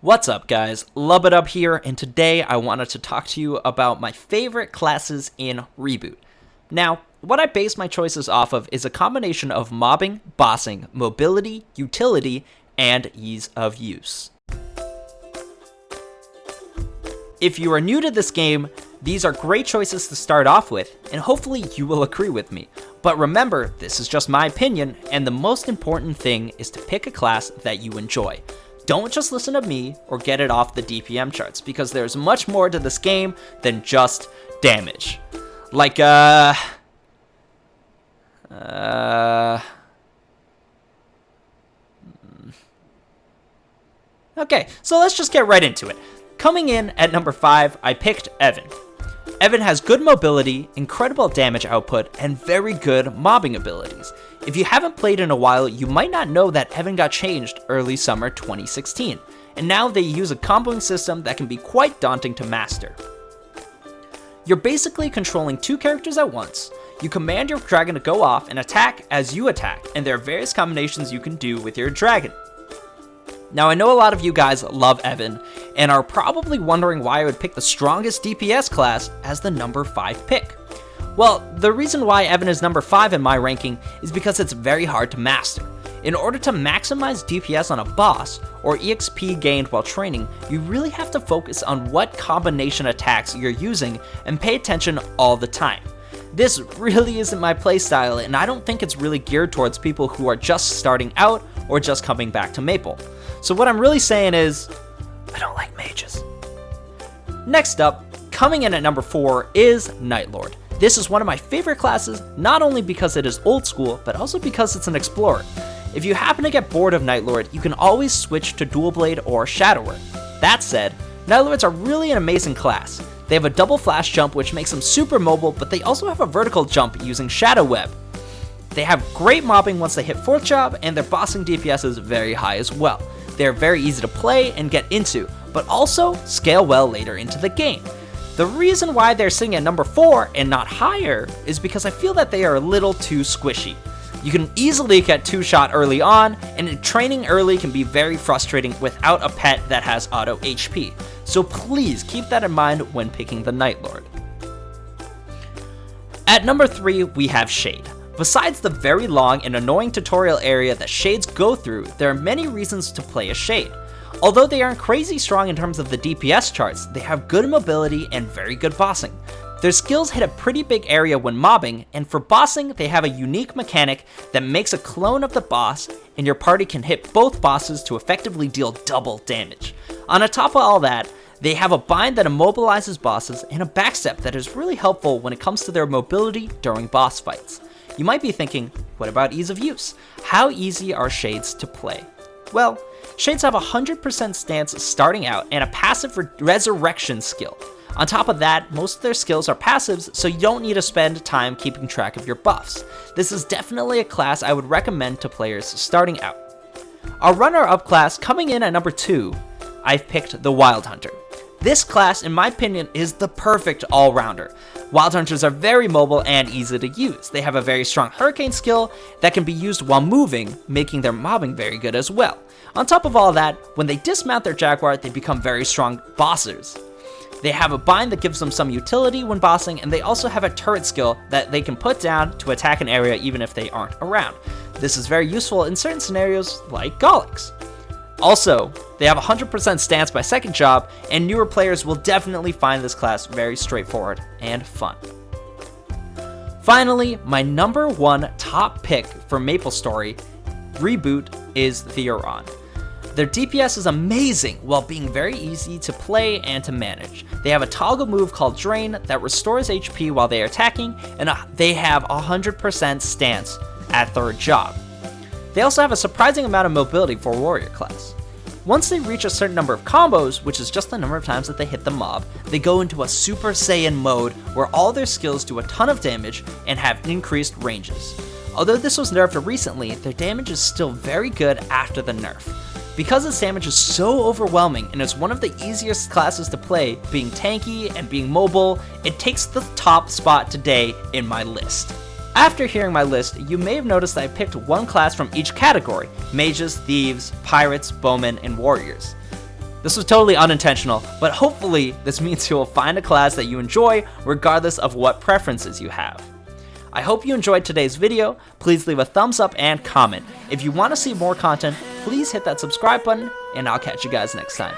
What's up, guys? Lub It Up here, and today I wanted to talk to you about my favorite classes in Reboot. Now, what I base my choices off of is a combination of mobbing, bossing, mobility, utility, and ease of use. If you are new to this game, these are great choices to start off with, and hopefully you will agree with me. But remember, this is just my opinion, and the most important thing is to pick a class that you enjoy. Don't just listen to me or get it off the DPM charts, because there's much more to this game than just damage. Like, Okay, so let's just get right into it. Coming in at number 5, I picked Evan. Evan has good mobility, incredible damage output, and very good mobbing abilities. If you haven't played in a while, you might not know that Evan got changed early summer 2016, and now they use a comboing system that can be quite daunting to master. You're basically controlling two characters at once. You command your dragon to go off and attack as you attack, and there are various combinations you can do with your dragon. Now, I know a lot of you guys love Evan, and are probably wondering why I would pick the strongest DPS class as the number 5 pick. Well, the reason why Evan is number 5 in my ranking is because it's very hard to master. In order to maximize DPS on a boss, or EXP gained while training, you really have to focus on what combination attacks you're using and pay attention all the time. This really isn't my playstyle, and I don't think it's really geared towards people who are just starting out or just coming back to Maple. So what I'm really saying is, I don't like mages. Next up, coming in at number 4 is Nightlord. This is one of my favorite classes, not only because it is old school, but also because it's an explorer. If you happen to get bored of Nightlord, you can always switch to Dual Blade or Shadower. That said, Nightlords are really an amazing class. They have a double flash jump, which makes them super mobile, but they also have a vertical jump using Shadow Web. They have great mobbing once they hit 4th job, and their bossing DPS is very high as well. They are very easy to play and get into, but also scale well later into the game. The reason why they're sitting at number 4 and not higher is because I feel that they are a little too squishy. You can easily get 2-shot early on, and training early can be very frustrating without a pet that has auto HP. So please keep that in mind when picking the Nightlord. At number 3, we have Shade. Besides the very long and annoying tutorial area that Shades go through, there are many reasons to play a Shade. Although they aren't crazy strong in terms of the DPS charts, they have good mobility and very good bossing. Their skills hit a pretty big area when mobbing, and for bossing, they have a unique mechanic that makes a clone of the boss, and your party can hit both bosses to effectively deal double damage. On top of all that, they have a bind that immobilizes bosses and a backstep that is really helpful when it comes to their mobility during boss fights. You might be thinking, what about ease of use? How easy are Shades to play? Well, Shades have 100% stance starting out and a passive resurrection skill. On top of that, most of their skills are passives, so you don't need to spend time keeping track of your buffs. This is definitely a class I would recommend to players starting out. Our runner-up class coming in at number 2, I've picked the Wild Hunter. This class, in my opinion, is the perfect all-rounder. Wild Hunters are very mobile and easy to use. They have a very strong Hurricane skill that can be used while moving, making their mobbing very good as well. On top of all that, when they dismount their Jaguar, they become very strong bossers. They have a bind that gives them some utility when bossing, and they also have a turret skill that they can put down to attack an area even if they aren't around. This is very useful in certain scenarios like Golix. Also, they have 100% stance by 2nd job, and newer players will definitely find this class very straightforward and fun. Finally, my number 1 top pick for MapleStory Reboot is Theoron. Their DPS is amazing while being very easy to play and to manage. They have a toggle move called Drain that restores HP while they are attacking, and they have 100% stance at 3rd job. They also have a surprising amount of mobility for warrior class. Once they reach a certain number of combos, which is just the number of times that they hit the mob, they go into a Super Saiyan mode where all their skills do a ton of damage and have increased ranges. Although this was nerfed recently, their damage is still very good after the nerf. Because its damage is so overwhelming and is one of the easiest classes to play, being tanky and being mobile, it takes the top spot today in my list. After hearing my list, you may have noticed that I picked one class from each category: mages, thieves, pirates, bowmen, and warriors. This was totally unintentional, but hopefully this means you will find a class that you enjoy regardless of what preferences you have. I hope you enjoyed today's video. Please leave a thumbs up and comment. If you want to see more content, please hit that subscribe button, and I'll catch you guys next time.